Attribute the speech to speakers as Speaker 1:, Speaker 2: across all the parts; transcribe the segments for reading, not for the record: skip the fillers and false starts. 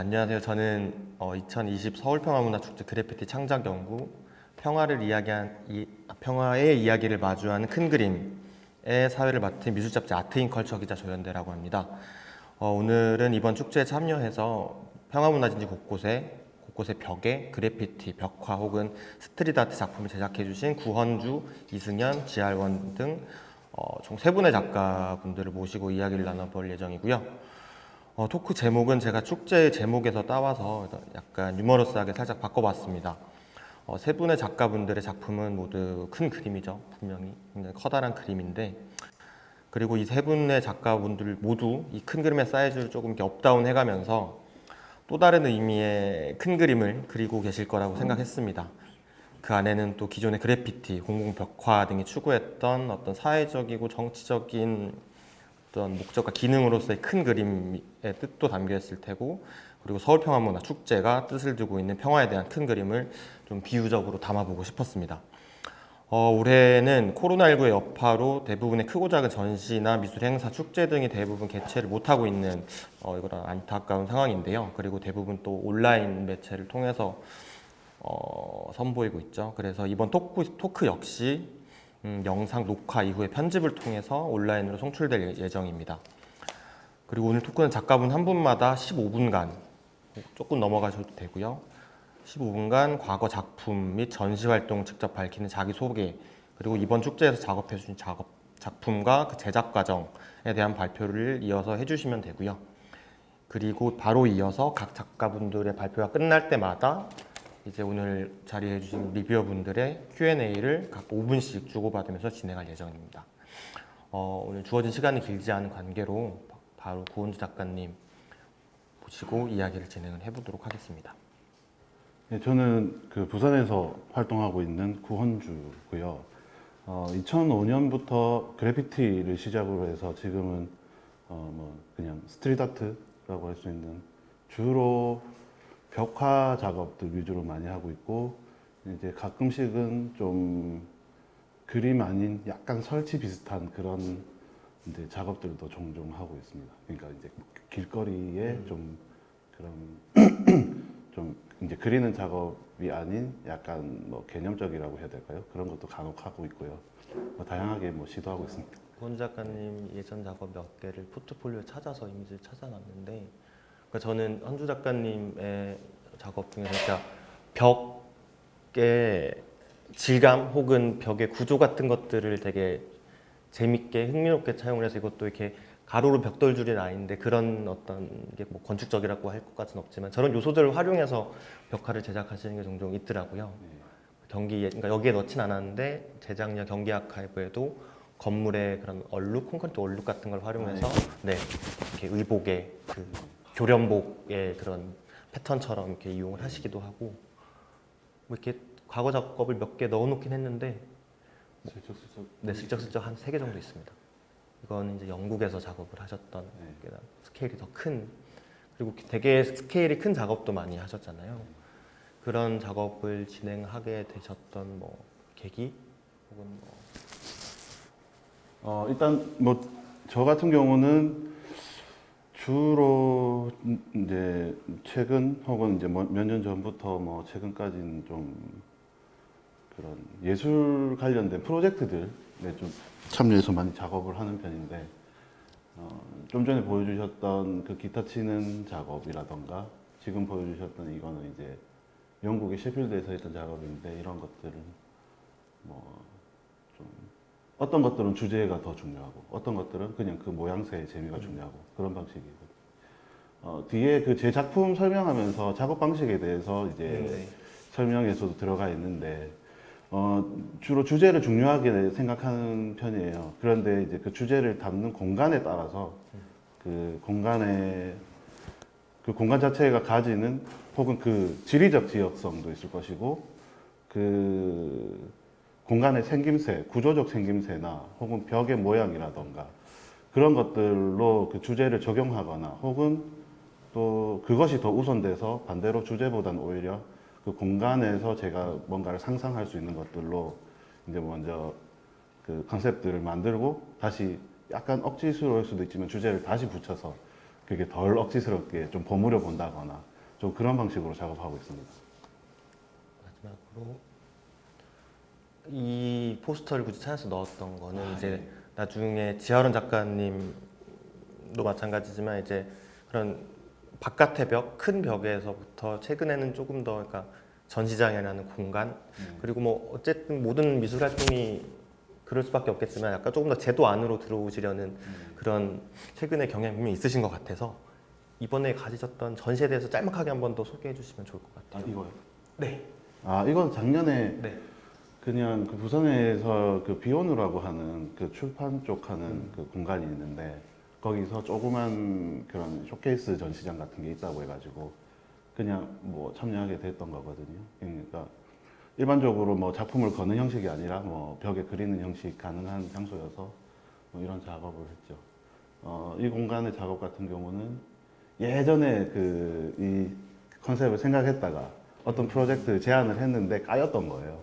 Speaker 1: 안녕하세요. 저는 2020 서울평화문화축제 그래피티 창작연구 평화의 이야기를 마주하는 큰 그림의 사회를 맡은 미술잡지 아트인컬처 기자 조현대라고 합니다. 오늘은 이번 축제에 참여해서 평화문화진지 곳곳에 벽에 그래피티, 벽화 혹은 스트릿 아트 작품을 제작해주신 구헌주, 이승현, 지알원 등 총 3분의 작가분들을 모시고 이야기를 나눠볼 예정이고요. 토크 제목은 제가 축제 제목에서 따와서 약간 유머러스하게 살짝 바꿔봤습니다. 3분의 작가분들의 작품은 모두 큰 그림이죠. 분명히 굉장히 커다란 그림인데, 그리고 이 3분의 작가분들 모두 이 큰 그림의 사이즈를 조금 이렇게 업다운 해가면서 또 다른 의미의 큰 그림을 그리고 계실 거라고 생각했습니다. 그 안에는 또 기존의 그래피티, 공공벽화 등이 추구했던 어떤 사회적이고 정치적인 어떤 목적과 기능으로서의 큰 그림의 뜻도 담겨 있을 테고, 그리고 서울평화문화축제가 뜻을 두고 있는 평화에 대한 큰 그림을 좀 비유적으로 담아보고 싶었습니다. 올해는 코로나19의 여파로 대부분의 크고 작은 전시나 미술 행사, 축제 등이 대부분 개최를 못하고 있는 이런 안타까운 상황인데요. 그리고 대부분 또 온라인 매체를 통해서 선보이고 있죠. 그래서 이번 토크 역시 영상 녹화 이후에 편집을 통해서 온라인으로 송출될 예정입니다. 그리고 오늘 토크는 작가분 한 분마다 15분간, 조금 넘어가셔도 되고요, 15분간 과거 작품 및 전시 활동을 직접 밝히는 자기소개, 그리고 이번 축제에서 작업해 주신 작품과 그 제작 과정에 대한 발표를 이어서 해주시면 되고요. 그리고 바로 이어서 각 작가분들의 발표가 끝날 때마다 이제 오늘 자리해 주신 리뷰어분들의 Q&A를 각 5분씩 주고받으면서 진행할 예정입니다. 오늘 주어진 시간이 길지 않은 관계로 바로 구헌주 작가님 모시고 이야기를 진행을 해보도록 하겠습니다.
Speaker 2: 네, 저는 그 부산에서 활동하고 있는 구헌주고요. 2005년부터 그래피티를 시작으로 해서 지금은 그냥 스트릿 아트라고 할 수 있는 주로 벽화 작업들 위주로 많이 하고 있고, 이제 가끔씩은 좀 그림 아닌 약간 설치 비슷한 그런 이제 작업들도 종종 하고 있습니다. 그러니까 이제 길거리에 좀 그런 좀 이제 그리는 작업이 아닌 약간 개념적이라고 해야 될까요? 그런 것도 간혹 하고 있고요. 다양하게 시도하고 있습니다.
Speaker 1: 구헌주 작가님 예전 작업 몇 개를 포트폴리오에 찾아서 이미지를 찾아놨는데, 그러니까 저는 헌주 작가님의 작업 중에서 진짜 벽의 질감 혹은 벽의 구조 같은 것들을 되게 재밌게 흥미롭게 차용을 해서, 이것도 이렇게 가로로 벽돌줄이 라인인데 그런 어떤 게 건축적이라고 할 것까지는 없지만 저런 요소들을 활용해서 벽화를 제작하시는 게 종종 있더라고요. 그러니까 여기에 넣진 않았는데 재작년 경기 아카이브에도 건물의 그런 콘크리트 얼룩 같은 걸 활용해서 이렇게 의복의 그 교련복의 그런 패턴처럼 이렇게 이용을 하시기도 하고, 이렇게 과거 작업을 몇 개 넣어놓긴 했는데 슬쩍슬쩍 한 3개 정도 있습니다. 이건 이제 영국에서 작업을 하셨던 스케일이 더 큰, 그리고 되게 스케일이 큰 작업도 많이 하셨잖아요. 그런 작업을 진행하게 되셨던 계기 혹은
Speaker 2: 일단 저 같은 경우는 주로 이제 최근 혹은 이제 몇 년 전부터 최근까지는 좀 그런 예술 관련된 프로젝트들에 좀 참여해서 많이 작업을 하는 편인데, 좀 전에 보여주셨던 그 기타 치는 작업이라던가 지금 보여주셨던 이거는 이제 영국의 셰필드에서 했던 작업인데, 이런 것들은 좀 어떤 것들은 주제가 더 중요하고 어떤 것들은 그냥 그 모양새의 재미가 중요하고 그런 방식이고, 뒤에 그 제 작품 설명하면서 작업 방식에 대해서 이제 설명에서도 들어가 있는데, 주로 주제를 중요하게 생각하는 편이에요. 그런데 이제 그 주제를 담는 공간에 따라서 그 공간 자체가 가지는 혹은 그 지리적 지역성도 있을 것이고, 그 공간의 생김새, 구조적 생김새나 혹은 벽의 모양이라던가 그런 것들로 그 주제를 적용하거나, 혹은 또 그것이 더 우선돼서 반대로 주제보다는 오히려 그 공간에서 제가 뭔가를 상상할 수 있는 것들로 이제 먼저 그 컨셉들을 만들고, 다시 약간 억지스러울 수도 있지만 주제를 다시 붙여서 그게 덜 억지스럽게 좀 버무려 본다거나 좀 그런 방식으로 작업하고 있습니다.
Speaker 1: 마지막으로 이 포스터를 굳이 찾아서 넣었던 거는 이제 나중에 지하론 작가님도 마찬가지지만 이제 그런 바깥의 벽, 큰 벽에서부터 최근에는 조금 더 그러니까 전시장이라는 공간 그리고 뭐 어쨌든 모든 미술 활동이 그럴 수밖에 없겠지만 약간 조금 더 제도 안으로 들어오시려는 그런 최근의 경향이 분명히 있으신 것 같아서 이번에 가지셨던 전시에 대해서 짤막하게 한 번 더 소개해 주시면 좋을 것 같아요.
Speaker 2: 이거요?
Speaker 1: 네.
Speaker 2: 이건 작년에
Speaker 1: 네.
Speaker 2: 그냥 그 부산에서 그 비오누라고 하는 그 출판 쪽 하는 그 공간이 있는데 거기서 조그만 그런 쇼케이스 전시장 같은 게 있다고 해가지고 그냥 뭐 참여하게 됐던 거거든요. 그러니까 일반적으로 뭐 작품을 거는 형식이 아니라 뭐 벽에 그리는 형식 가능한 장소여서 뭐 이런 작업을 했죠. 이 공간의 작업 같은 경우는 예전에 그 이 컨셉을 생각했다가 어떤 프로젝트 제안을 했는데 까였던 거예요.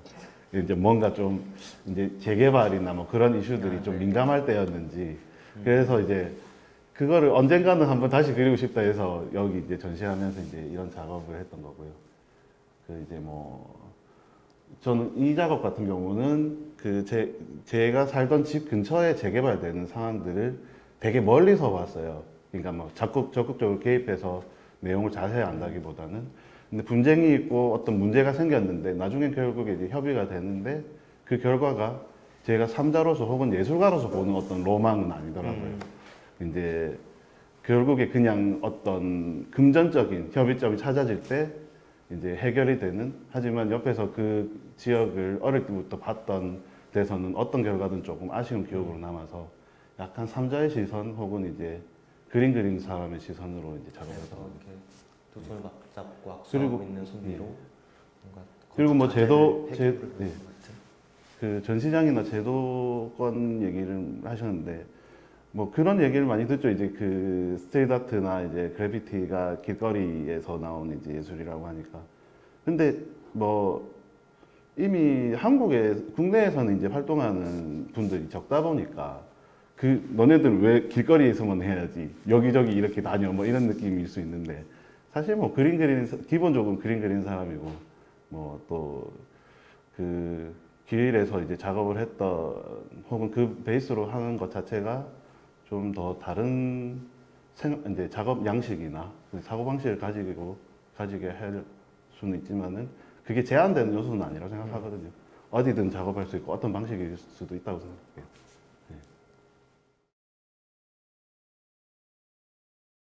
Speaker 2: 이제 뭔가 좀 이제 재개발이나 뭐 그런 이슈들이 좀 민감할 때였는지 그래서 이제 그거를 언젠가는 한번 다시 그리고 싶다 해서 여기 이제 전시하면서 이제 이런 작업을 했던 거고요. 그 이제 뭐 저는 이 작업 같은 경우는 그 제가 살던 집 근처에 재개발되는 상황들을 되게 멀리서 봤어요. 그러니까 뭐 적극적으로 개입해서 내용을 자세히 안다기보다는 근데 분쟁이 있고 어떤 문제가 생겼는데 나중엔 결국에 이제 협의가 되는데 그 결과가 제가 삼자로서 혹은 예술가로서 보는 어떤 로망은 아니더라고요. 이제 결국에 그냥 어떤 금전적인 협의점이 찾아질 때 이제 해결이 되는 하지만 옆에서 그 지역을 어릴 때부터 봤던 데서는 어떤 결과든 조금 아쉬운 기억으로 남아서 약간 삼자의 시선 혹은 이제 그림 그리는 사람의 시선으로 이제 작업을
Speaker 1: 그래서
Speaker 2: 했습니다.
Speaker 1: 이렇게 두 손을 맞잡고 악수하고
Speaker 2: 그리고
Speaker 1: 있는 손으로 뭔가
Speaker 2: 그리고 뭐
Speaker 1: 자세를
Speaker 2: 제,
Speaker 1: 회귀를
Speaker 2: 네.
Speaker 1: 보는 것 같은.
Speaker 2: 그 전시장이나 제도권 얘기를 하셨는데 뭐 그런 얘기를 많이 듣죠. 이제 그 스트리트 아트나 이제 그래피티가 길거리에서 나온 이제 예술이라고 하니까. 근데 뭐 이미 국내에서는 이제 활동하는 분들이 적다 보니까 그 너네들 왜 길거리에서만 해야지 여기저기 이렇게 다녀 뭐 이런 느낌일 수 있는데 사실 뭐 기본적으로 그림 그리는 사람이고 뭐 또 그 길에서 이제 작업을 했던 혹은 그 베이스로 하는 것 자체가 좀 더 다른 이제 작업 양식이나 사고 방식을 가지게 할 수는 있지만은 그게 제한되는 요소는 아니라고 생각하거든요. 어디든 작업할 수 있고 어떤 방식일 수도 있다고 생각해요.